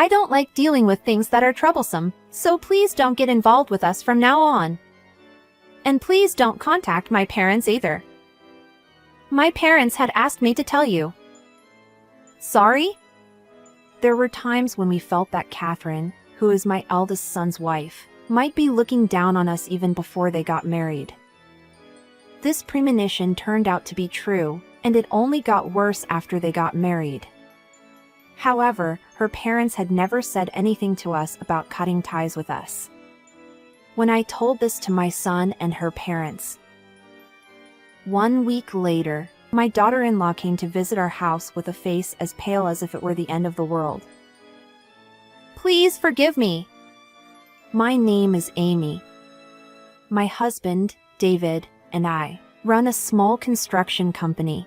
I don't like dealing with things that are troublesome, so please don't get involved with us from now on. And please don't contact my parents either. My parents had asked me to tell you. Sorry? There were times when we felt that Catherine, who is my eldest son's wife, might be looking down on us even before they got married. This premonition turned out to be true, and it only got worse after they got married. However, her parents had never said anything to us about cutting ties with us. When I told this to my son and her parents, 1 week later, my daughter-in-law came to visit our house with a face as pale as if it were the end of the world. Please forgive me. My name is Amy. My husband, David, and I run a small construction company.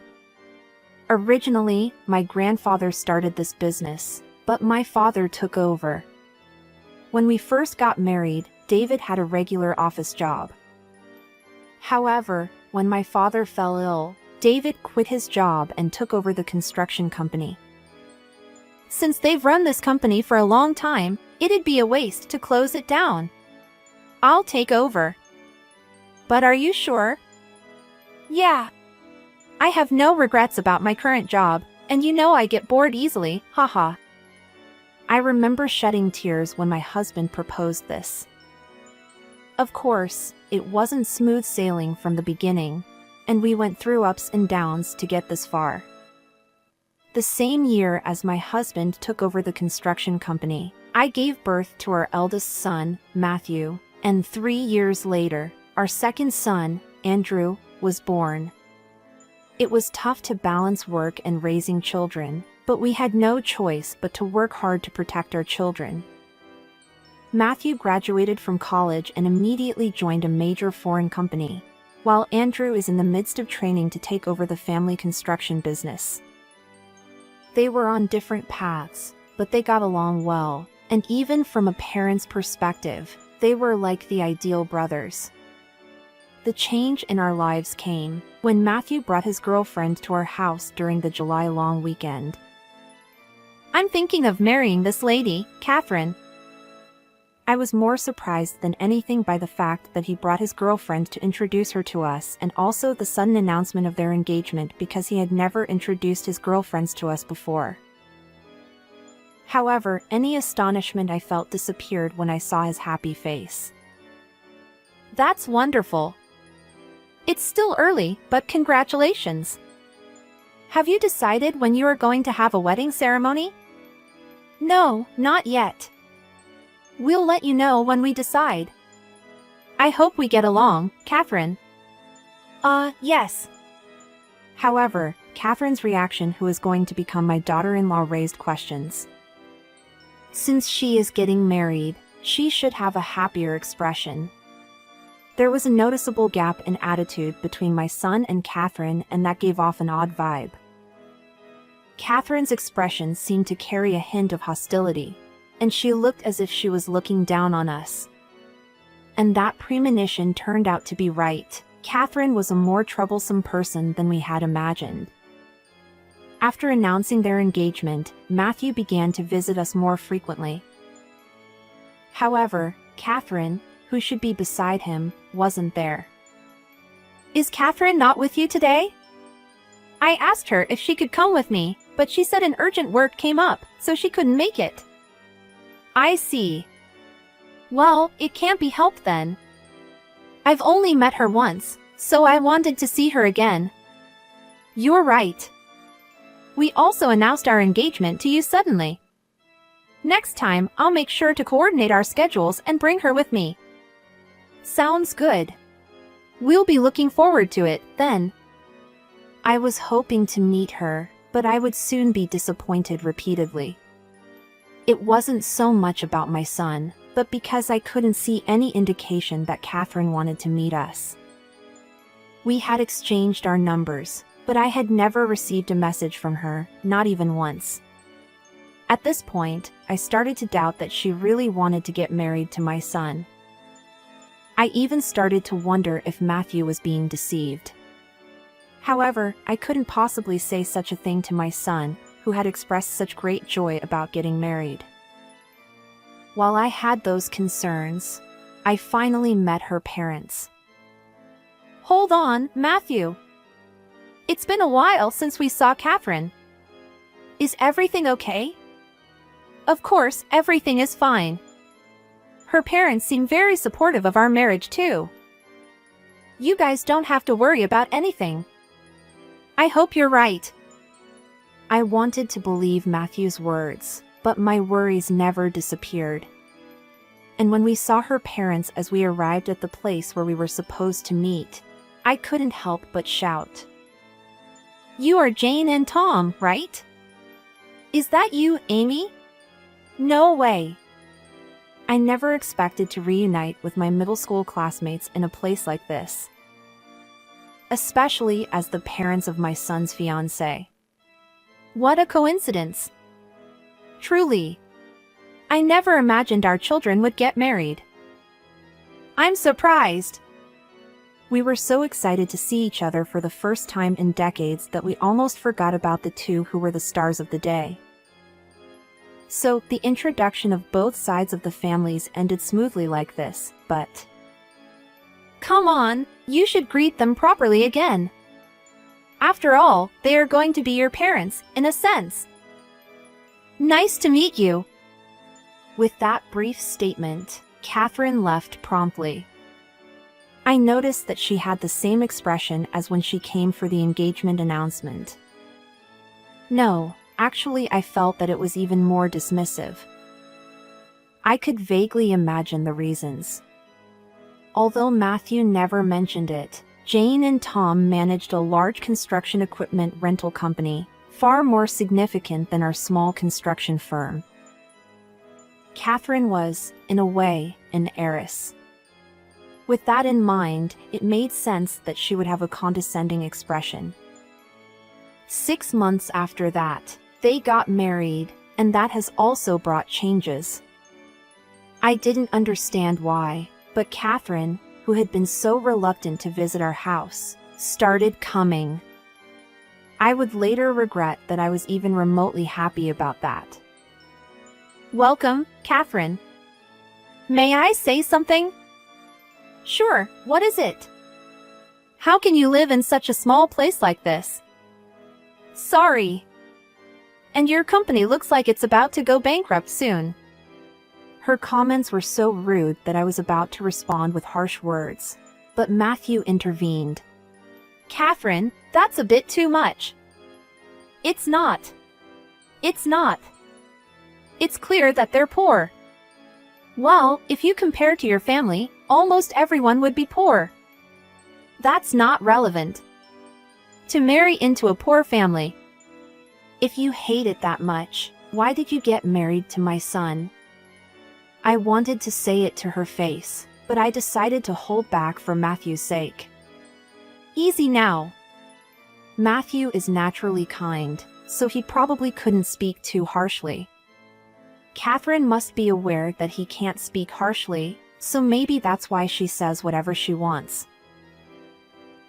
Originally, my grandfather started this business, but my father took over. When we first got married, David had a regular office job. However, when my father fell ill, David quit his job and took over the construction company. Since they've run this company for a long time, it'd be a waste to close it down. I'll take over. But are you sure? Yeah. I have no regrets about my current job, and you know I get bored easily, haha. I remember shedding tears when my husband proposed this. Of course, it wasn't smooth sailing from the beginning, and we went through ups and downs to get this far. The same year as my husband took over the construction company, I gave birth to our eldest son, Matthew, and 3 years later, our second son, Andrew, was born. It was tough to balance work and raising children, but we had no choice but to work hard to protect our children. Matthew graduated from college and immediately joined a major foreign company, while Andrew is in the midst of training to take over the family construction business. They were on different paths, but they got along well, and even from a parent's perspective, they were like the ideal brothers. The change in our lives came when Matthew brought his girlfriend to our house during the July long weekend. I'm thinking of marrying this lady, Catherine. I was more surprised than anything by the fact that he brought his girlfriend to introduce her to us and also the sudden announcement of their engagement because he had never introduced his girlfriends to us before. However, any astonishment I felt disappeared when I saw his happy face. That's wonderful. It's still early, but congratulations. Have you decided when you are going to have a wedding ceremony? No, not yet. We'll let you know when we decide. I hope we get along, Catherine. Yes. However, Catherine's reaction, who is going to become my daughter-in-law, raised questions. Since she is getting married, she should have a happier expression. There was a noticeable gap in attitude between my son and Catherine, and that gave off an odd vibe. Catherine's expression seemed to carry a hint of hostility, and she looked as if she was looking down on us. And that premonition turned out to be right. Catherine was a more troublesome person than we had imagined. After announcing their engagement, Matthew began to visit us more frequently. However, Catherine, who should be beside him, wasn't there. Is Catherine not with you today? I asked her if she could come with me, but she said an urgent work came up, so she couldn't make it. I see. Well, it can't be helped then. I've only met her once, so I wanted to see her again. You're right. We also announced our engagement to you suddenly. Next time, I'll make sure to coordinate our schedules and bring her with me. Sounds good. We'll be looking forward to it, then. I was hoping to meet her, but I would soon be disappointed repeatedly. It wasn't so much about my son, but because I couldn't see any indication that Catherine wanted to meet us. We had exchanged our numbers, but I had never received a message from her, not even once. At this point, I started to doubt that she really wanted to get married to my son. I even started to wonder if Matthew was being deceived. However, I couldn't possibly say such a thing to my son, who had expressed such great joy about getting married. While I had those concerns, I finally met her parents. Hold on, Matthew. It's been a while since we saw Catherine. Is everything okay? Of course, everything is fine. Her parents seem very supportive of our marriage too. You guys don't have to worry about anything. I hope you're right. I wanted to believe Matthew's words, but my worries never disappeared. And when we saw her parents as we arrived at the place where we were supposed to meet, I couldn't help but shout. You are Jane and Tom, right? Is that you, Amy? No way. I never expected to reunite with my middle school classmates in a place like this, especially as the parents of my son's fiancé. What a coincidence. Truly. I never imagined our children would get married. I'm surprised. We were so excited to see each other for the first time in decades that we almost forgot about the two who were the stars of the day. So, the introduction of both sides of the families ended smoothly like this, but... Come on, you should greet them properly again. After all, they are going to be your parents, in a sense. Nice to meet you. With that brief statement, Catherine left promptly. I noticed that she had the same expression as when she came for the engagement announcement. No, actually I felt that it was even more dismissive. I could vaguely imagine the reasons. Although Matthew never mentioned it, Jane and Tom managed a large construction equipment rental company, far more significant than our small construction firm. Catherine was, in a way, an heiress. With that in mind, it made sense that she would have a condescending expression. 6 months after that, they got married, and that has also brought changes. I didn't understand why, but Catherine, who had been so reluctant to visit our house, started coming. I would later regret that I was even remotely happy about that. Welcome, Catherine. May I say something? Sure, what is it? How can you live in such a small place like this? Sorry. And your company looks like it's about to go bankrupt soon. Her comments were so rude that I was about to respond with harsh words, but Matthew intervened. Catherine, that's a bit too much. It's not. It's not. It's clear that they're poor. Well, if you compare to your family, almost everyone would be poor. That's not relevant. To marry into a poor family. If you hate it that much, why did you get married to my son? I wanted to say it to her face, but I decided to hold back for Matthew's sake. Easy now. Matthew is naturally kind, so he probably couldn't speak too harshly. Catherine must be aware that he can't speak harshly, so maybe that's why she says whatever she wants.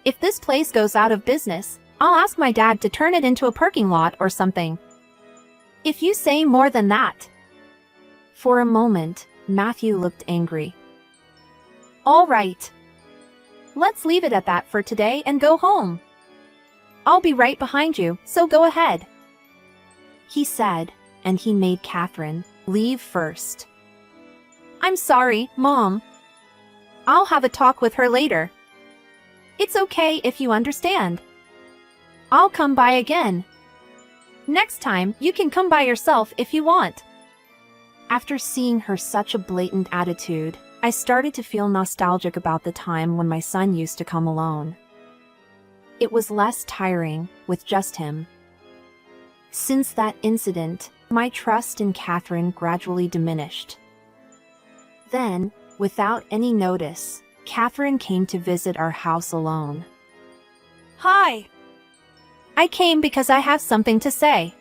If this place goes out of business, I'll ask my dad to turn it into a parking lot or something. If you say more than that. For a moment, Matthew looked angry. All right. Let's leave it at that for today and go home. I'll be right behind you, so go ahead. He said, and he made Catherine leave first. I'm sorry, Mom. I'll have a talk with her later. It's okay if you understand. I'll come by again. Next time, you can come by yourself if you want. After seeing her such a blatant attitude, I started to feel nostalgic about the time when my son used to come alone. It was less tiring, with just him. Since that incident, my trust in Catherine gradually diminished. Then, without any notice, Catherine came to visit our house alone. Hi! I came because I have something to say.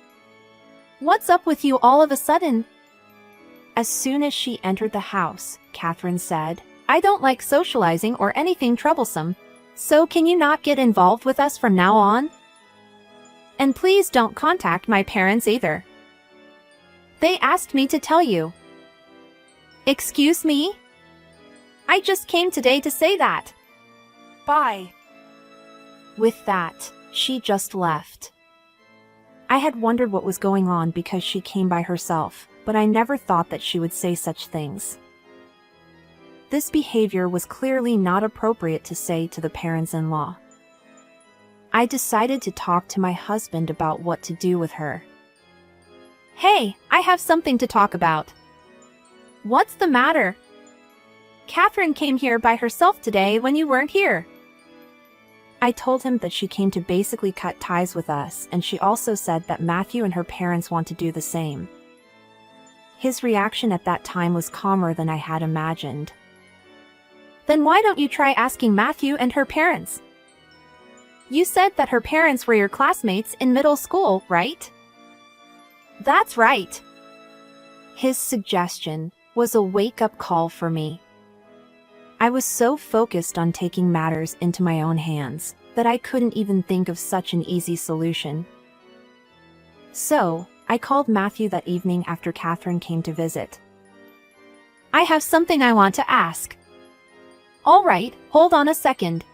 What's up with you all of a sudden? As soon as she entered the house, Catherine said, I don't like socializing or anything troublesome, so can you not get involved with us from now on? And please don't contact my parents either. They asked me to tell you. Excuse me? I just came today to say that. Bye. With that, she just left. I had wondered what was going on because she came by herself, but I never thought that she would say such things. This behavior was clearly not appropriate to say to the parents-in-law. I decided to talk to my husband about what to do with her. Hey, I have something to talk about. What's the matter? Catherine came here by herself today when you weren't here. I told him that she came to basically cut ties with us, and she also said that Matthew and her parents want to do the same. His reaction at that time was calmer than I had imagined. Then why don't you try asking Matthew and her parents? You said that her parents were your classmates in middle school, right? That's right. His suggestion was a wake-up call for me. I was so focused on taking matters into my own hands that I couldn't even think of such an easy solution. So, I called Matthew that evening after Catherine came to visit. I have something I want to ask. All right, hold on a second.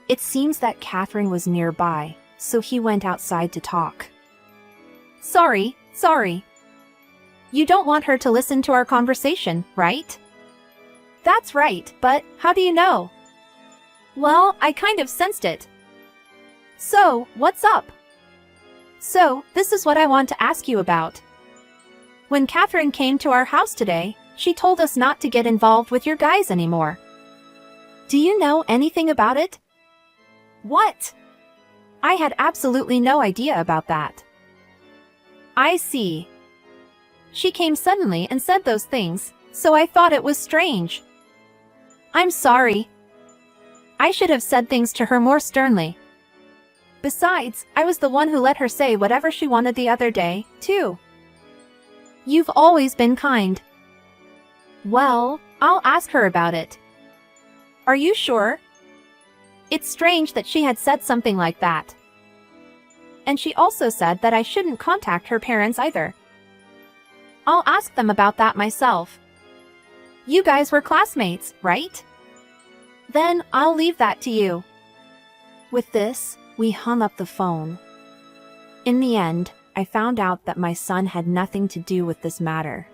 It seems that Catherine was nearby, so he went outside to talk. Sorry. You don't want her to listen to our conversation, right? That's right, but how do you know? Well, I kind of sensed it. So, what's up? So, this is what I want to ask you about. When Catherine came to our house today, she told us not to get involved with your guys anymore. Do you know anything about it? What? I had absolutely no idea about that. I see. She came suddenly and said those things, so I thought it was strange. I'm sorry. I should have said things to her more sternly. Besides, I was the one who let her say whatever she wanted the other day, too. You've always been kind. Well, I'll ask her about it. Are you sure? It's strange that she had said something like that. And she also said that I shouldn't contact her parents either. I'll ask them about that myself. You guys were classmates, right? Then I'll leave that to you. With this, we hung up the phone. In the end, I found out that my son had nothing to do with this matter.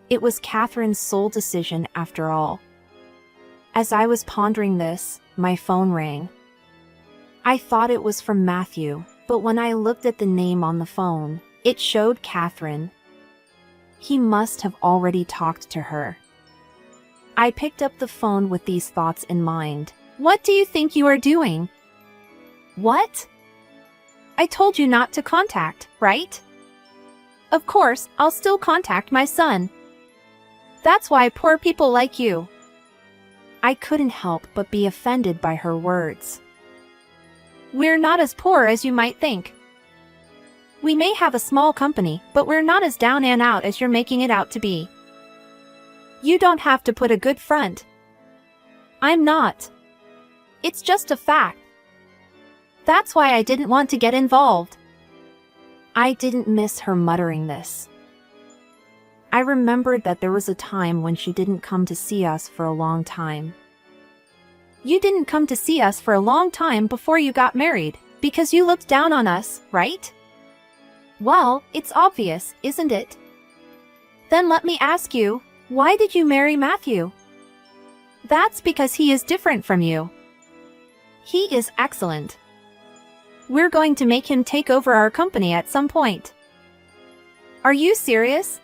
It was Catherine's sole decision after all. As I was pondering this, my phone rang. I thought it was from Matthew, but when I looked at the name on the phone, it showed Catherine. He must have already talked to her. I picked up the phone with these thoughts in mind. What do you think you are doing? What? I told you not to contact, right? Of course, I'll still contact my son. That's why poor people like you. I couldn't help but be offended by her words. We're not as poor as you might think. We may have a small company, but we're not as down and out as you're making it out to be. You don't have to put a good front. I'm not. It's just a fact. That's why I didn't want to get involved. I didn't miss her muttering this. I remembered that there was a time when she didn't come to see us for a long time. You didn't come to see us for a long time before you got married, because you looked down on us, right? Well, it's obvious, isn't it? Then let me ask you, why did you marry Matthew? That's because he is different from you. He is excellent. We're going to make him take over our company at some point. Are you serious?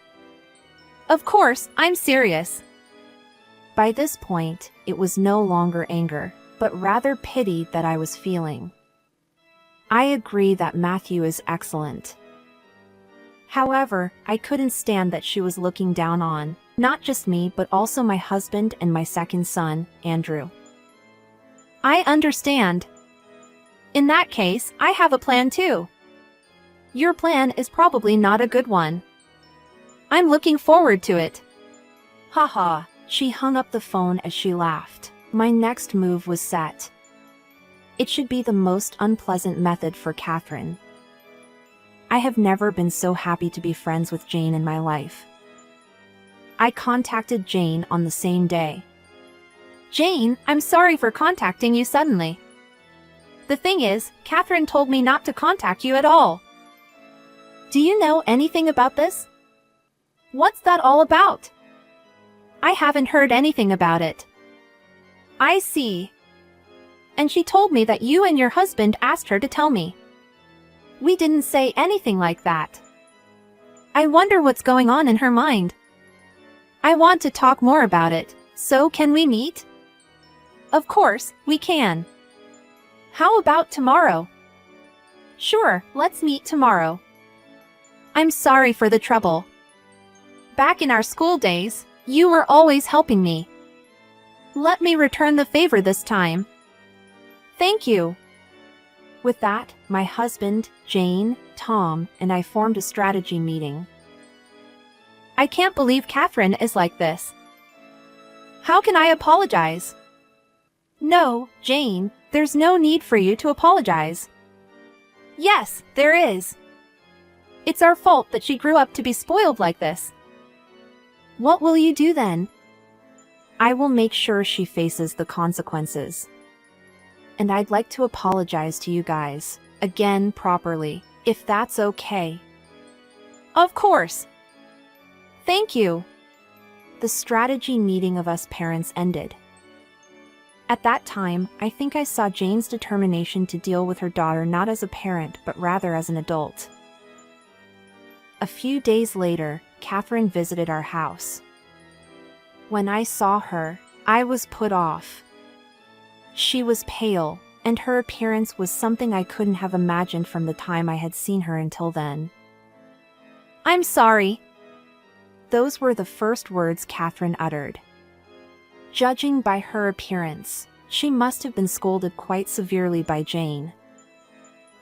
Of course, I'm serious. By this point, it was no longer anger, but rather pity that I was feeling. I agree that Matthew is excellent. However, I couldn't stand that she was looking down on, not just me but also my husband and my second son, Andrew. I understand. In that case, I have a plan too. Your plan is probably not a good one. I'm looking forward to it. Haha, she hung up the phone as she laughed. My next move was set. It should be the most unpleasant method for Catherine. I have never been so happy to be friends with Jane in my life. I contacted Jane on the same day. Jane, I'm sorry for contacting you suddenly. The thing is, Catherine told me not to contact you at all. Do you know anything about this? What's that all about? I haven't heard anything about it. I see. And she told me that you and your husband asked her to tell me. We didn't say anything like that. I wonder what's going on in her mind. I want to talk more about it, so can we meet? Of course, we can. How about tomorrow? Sure, let's meet tomorrow. I'm sorry for the trouble. Back in our school days, you were always helping me. Let me return the favor this time. Thank you. With that, my husband, Jane, Tom, and I formed a strategy meeting. I can't believe Catherine is like this. How can I apologize? No, Jane, there's no need for you to apologize. Yes, there is. It's our fault that she grew up to be spoiled like this. What will you do then? I will make sure she faces the consequences. And I'd like to apologize to you guys, again properly, if that's okay. Of course. Thank you. The strategy meeting of us parents ended. At that time, I think I saw Jane's determination to deal with her daughter not as a parent but rather as an adult. A few days later, Catherine visited our house. When I saw her, I was put off. She was pale, and her appearance was something I couldn't have imagined from the time I had seen her until then. I'm sorry. Those were the first words Catherine uttered. Judging by her appearance, she must have been scolded quite severely by Jane.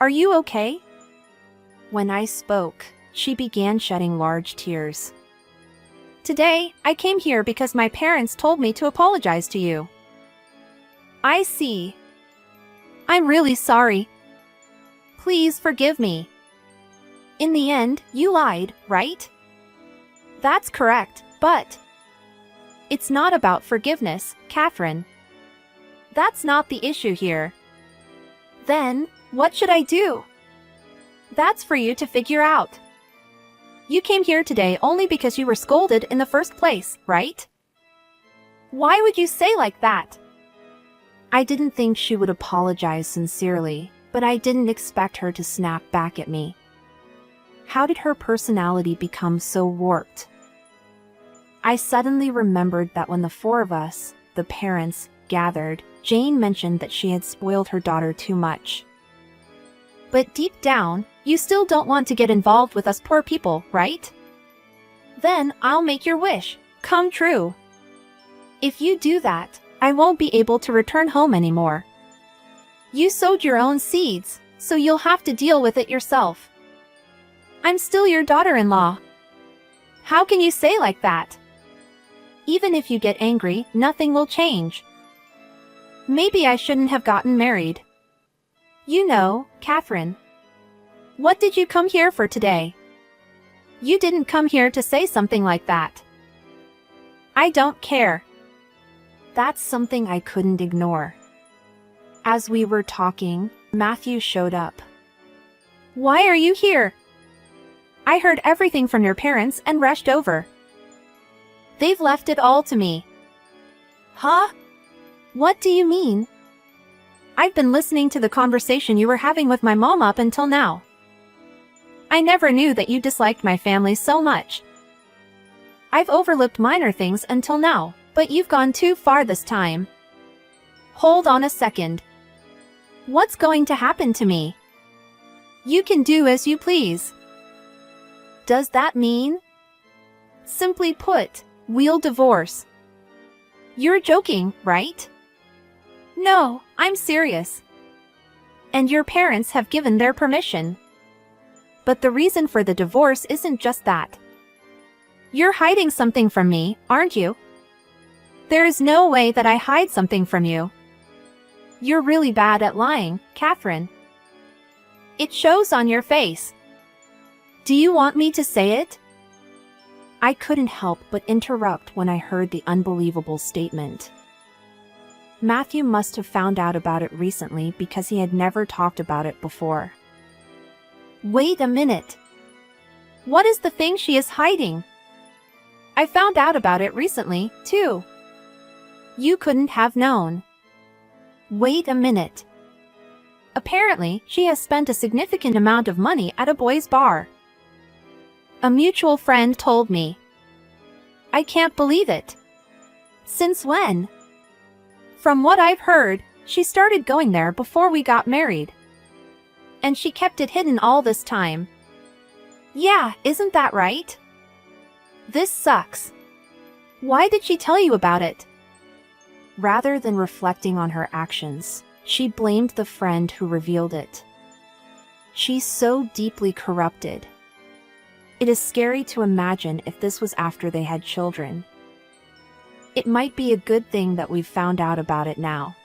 Are you okay? When I spoke, she began shedding large tears. Today, I came here because my parents told me to apologize to you. I see. I'm really sorry. Please forgive me. In the end, you lied, right? That's correct, but it's not about forgiveness, Catherine. That's not the issue here. Then, what should I do? That's for you to figure out. You came here today only because you were scolded in the first place, right? Why would you say like that? I didn't think she would apologize sincerely, but I didn't expect her to snap back at me. How did her personality become so warped? I suddenly remembered that when the four of us, the parents, gathered, Jane mentioned that she had spoiled her daughter too much. But deep down, you still don't want to get involved with us poor people, right? Then I'll make your wish come true. If you do that, I won't be able to return home anymore. You sowed your own seeds, so you'll have to deal with it yourself. I'm still your daughter-in-law. How can you say like that? Even if you get angry, nothing will change. Maybe I shouldn't have gotten married. You know, Catherine. What did you come here for today? You didn't come here to say something like that. I don't care. That's something I couldn't ignore. As we were talking, Matthew showed up. Why are you here? I heard everything from your parents and rushed over. They've left it all to me. Huh? What do you mean? I've been listening to the conversation you were having with my mom up until now. I never knew that you disliked my family so much. I've overlooked minor things until now, but you've gone too far this time. Hold on a second. What's going to happen to me? You can do as you please. Does that mean? Simply put, we'll divorce. You're joking, right? No, I'm serious. And your parents have given their permission. But the reason for the divorce isn't just that. You're hiding something from me, aren't you? There is no way that I hide something from you. You're really bad at lying, Catherine. It shows on your face. Do you want me to say it? I couldn't help but interrupt when I heard the unbelievable statement. Matthew must have found out about it recently because he had never talked about it before. Wait a minute. What is the thing she is hiding? I found out about it recently, too. You couldn't have known. Wait a minute. Apparently, she has spent a significant amount of money at a boys' bar. A mutual friend told me. I can't believe it. Since when? From what I've heard, she started going there before we got married. And she kept it hidden all this time. Yeah, isn't that right? This sucks. Why did she tell you about it? Rather than reflecting on her actions, she blamed the friend who revealed it. She's so deeply corrupted. It is scary to imagine if this was after they had children. It might be a good thing that we've found out about it now.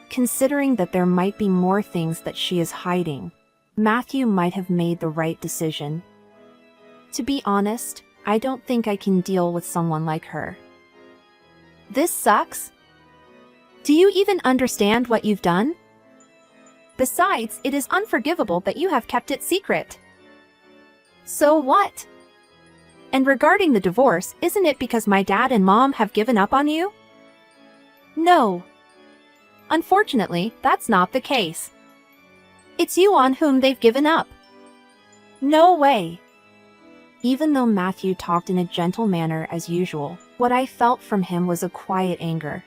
Considering that there might be more things that she is hiding, Matthew might have made the right decision. To be honest, I don't think I can deal with someone like her. This sucks. Do you even understand what you've done? Besides, it is unforgivable that you have kept it secret. So what? And regarding the divorce, isn't it because my dad and mom have given up on you? No. Unfortunately, that's not the case. It's you on whom they've given up. No way. Even though Matthew talked in a gentle manner as usual, what I felt from him was a quiet anger.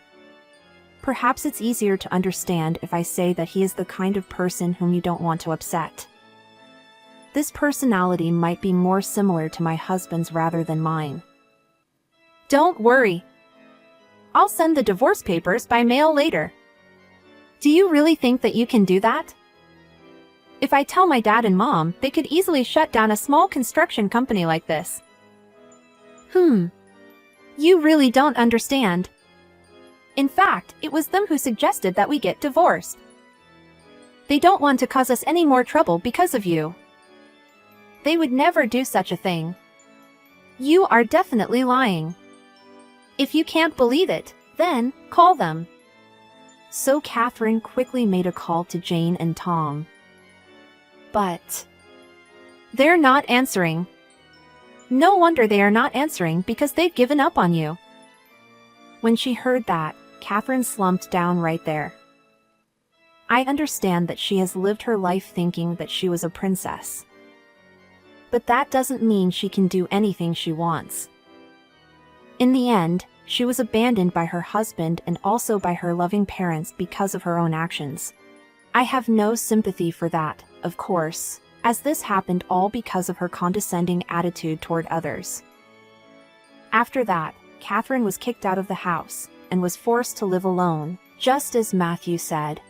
Perhaps it's easier to understand if I say that he is the kind of person whom you don't want to upset. This personality might be more similar to my husband's rather than mine. Don't worry. I'll send the divorce papers by mail later. Do you really think that you can do that? If I tell my dad and mom, they could easily shut down a small construction company like this. You really don't understand. In fact, it was them who suggested that we get divorced. They don't want to cause us any more trouble because of you. They would never do such a thing. You are definitely lying. If you can't believe it, then call them. So Catherine quickly made a call to Jane and Tom. But they're not answering. No wonder they are not answering because they've given up on you. When she heard that, Catherine slumped down right there. I understand that she has lived her life thinking that she was a princess. But that doesn't mean she can do anything she wants. In the end, she was abandoned by her husband and also by her loving parents because of her own actions. I have no sympathy for that, of course, as this happened all because of her condescending attitude toward others. After that, Catherine was kicked out of the house and was forced to live alone, just as Matthew said.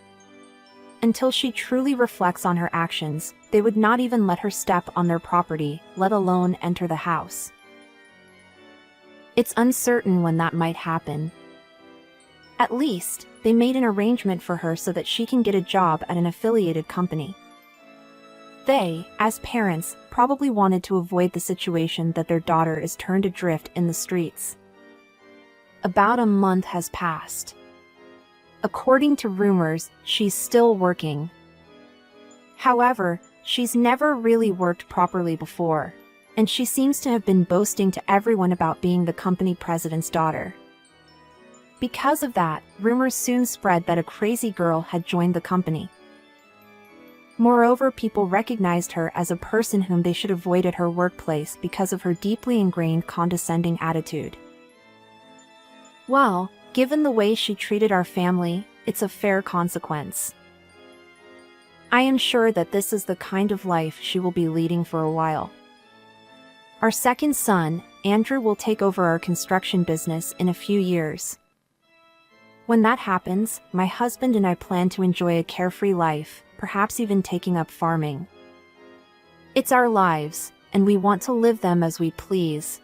Until she truly reflects on her actions, they would not even let her step on their property, let alone enter the house. It's uncertain when that might happen. At least, they made an arrangement for her so that she can get a job at an affiliated company. They, as parents, probably wanted to avoid the situation that their daughter is turned adrift in the streets. About a month has passed. According to rumors, she's still working. However, she's never really worked properly before, and she seems to have been boasting to everyone about being the company president's daughter. Because of that, rumors soon spread that a crazy girl had joined the company. Moreover, people recognized her as a person whom they should avoid at her workplace because of her deeply ingrained condescending attitude. Well, given the way she treated our family, it's a fair consequence. I am sure that this is the kind of life she will be leading for a while. Our second son, Andrew, will take over our construction business in a few years. When that happens, my husband and I plan to enjoy a carefree life, perhaps even taking up farming. It's our lives, and we want to live them as we please,